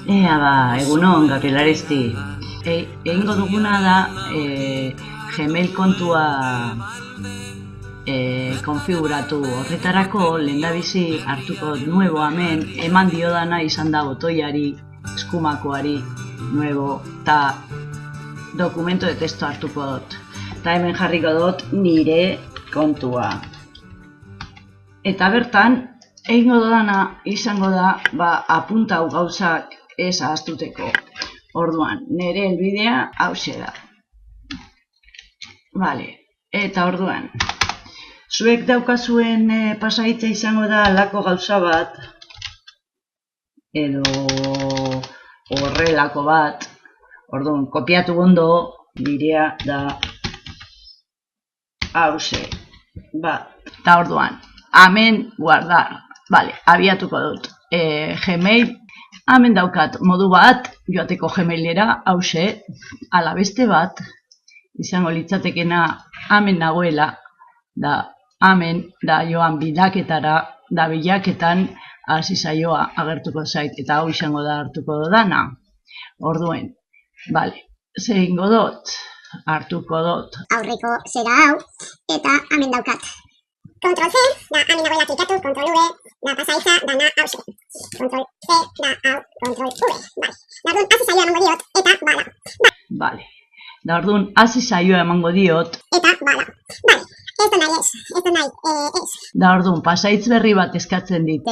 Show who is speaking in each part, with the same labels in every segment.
Speaker 1: Ea ba, egunon, Gabriel Aresti. Egingo duguna da Gmail kontua konfiguratu. Horretarako lehendabizi hartuko nuevo hemen, eman diodana izan da botoiari, eskumakoari, nuevo, eta dokumento de texto hartuko dut. Eta hemen jarriko dut nire kontua. Eta bertan, egingo dudana izango da, apuntau gauzak ez ahaztuteko. Orduan, nire helbidea hauxe da. Vale, eta orduan, zuek daukazuen pasaitza izango da lako gauza bat, edo horrelako bat. Orduan, kopiatu gondo, nirea da hauxe. Eta orduan, hemen guardar. Vale, abiatuko dut. Gmail, hemen daukat modu bat, joateko Gmailera, hauxe, ala beste bat, izango litzatekena hemen nagoela, da hemen, da joan bilaketara, da bilaketan hasi zaioa agertuko zait, eta hau izango da hartuko dudana. Orduen, bale, zehingo dut, hartuko dut.
Speaker 2: Aurreko zera hau, eta hemen daukat. Control C, da hemen nagoela klikatu, Control V, da pasaitza, dana hauxe. Control C, da hau, Control V, bale. Da orduan, hasi zaioa emango diot, eta bala.
Speaker 1: Bale, da orduan, hasi zaioa emango diot.
Speaker 2: Eta bala, bale. Ez da nahi ez.
Speaker 1: Da orduan, pasaitz berri bat eskatzen dit.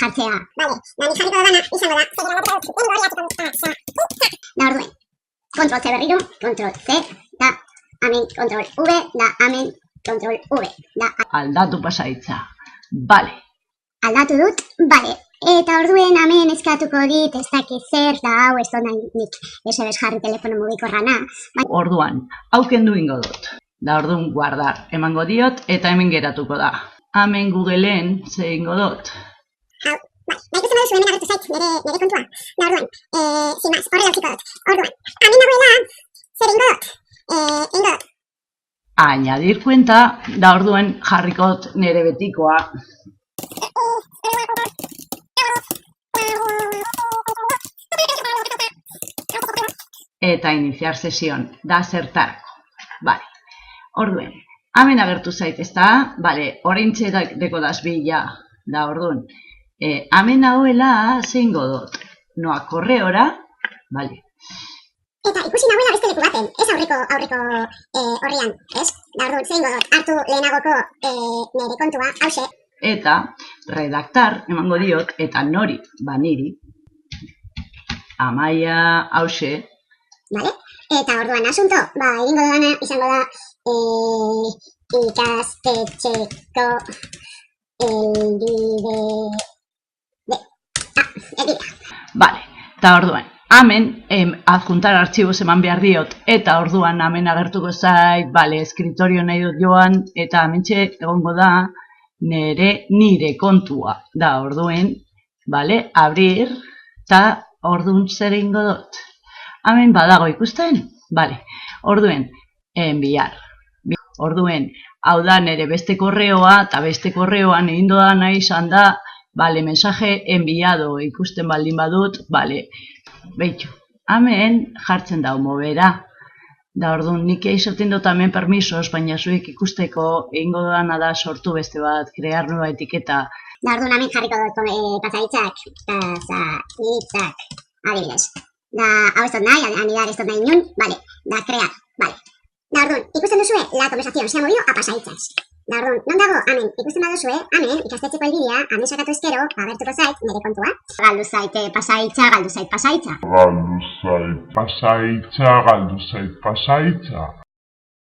Speaker 2: Jartzea. Bale, da nik jarriko dana, izango da. Da orduan, Control C berriro, Control C, da hemen Control V, da hemen Control V, da
Speaker 1: aldatu pasaitza. Bale.
Speaker 2: Aldatu dut, bale. Eta orduen hemen eskatuko dit, ez dakit zer, da hau ez dut nahi nik esebez jarri telefono mugikorrana.
Speaker 1: Orduan, hau kendu ingo dut. Da orduan guardar emango diot eta hemen geratuko da. Hemen Googleen zehingo dut.
Speaker 2: Hau, bai, nahi ikusten baduzu hemen agertu zait nire kontua. Da orduan, sin más, horrela utziko dut. Orduan, hemen nagoela, zer ingo dut? Ingo dut.
Speaker 1: Añadir cuenta, da orduan jarrikot nire betikoa. Eta iniciar sesión, da zertarako. Vale. Orduen, hemen agertu zait, ez da? Bale, oraintxe deko dazbila, da orduan. Hemen hauela zehingo dut. Noa korreora, bale.
Speaker 2: Eta ikusi nagoela beste leku baten, ez aurreko horrian, ez? Da orduan, zehingo dut, hartu lehenagoko nire kontua, hauxe.
Speaker 1: Eta redaktar emango diot, eta nori, niri, Amaia hauxe.
Speaker 2: Bale, eta orduan asunto, egingo dudana izango da ikastetxeko elbidea.
Speaker 1: Bale, eta orduan, hemen adjuntar artxibos eman behar diot, eta orduan hemen agertuko zait, bale, eskritorio nahi dut joan, eta hementxe egongo da nire kontua. Da orduen, bale, abrir, eta orduan zer egingo dut. Hemen badago ikusten? Bale, orduen, enviar. Orduen, hau da nire beste korreoa, eta beste korreoan egin dudana izan da, bale, mensaje enviado ikusten baldin badut, bale, behitu. Hemen jartzen da movera. Da orduan, nik izaten dut hemen permisos, baina zuek ikusteko egingo dudana da sortu beste bat, krear nueva etiketa.
Speaker 2: Da orduan, hemen jarriko dut pasaitzak, adibidez. Da, hau ez dut nahi, anidar ez dut nahi inun, bale, da crear, bale. Da orduan, ikusten duzue, la conversación se ha movido a pasaitzas. Da orduan, non dago, hemen, ikusten baduzue, hemen, ikastetxeko elbidea, hemen sakatu eskero, abertuko zait, nire kontua. Galdu zait pasaitza, galdu zait pasaitza.
Speaker 3: Galdu zait pasaitza.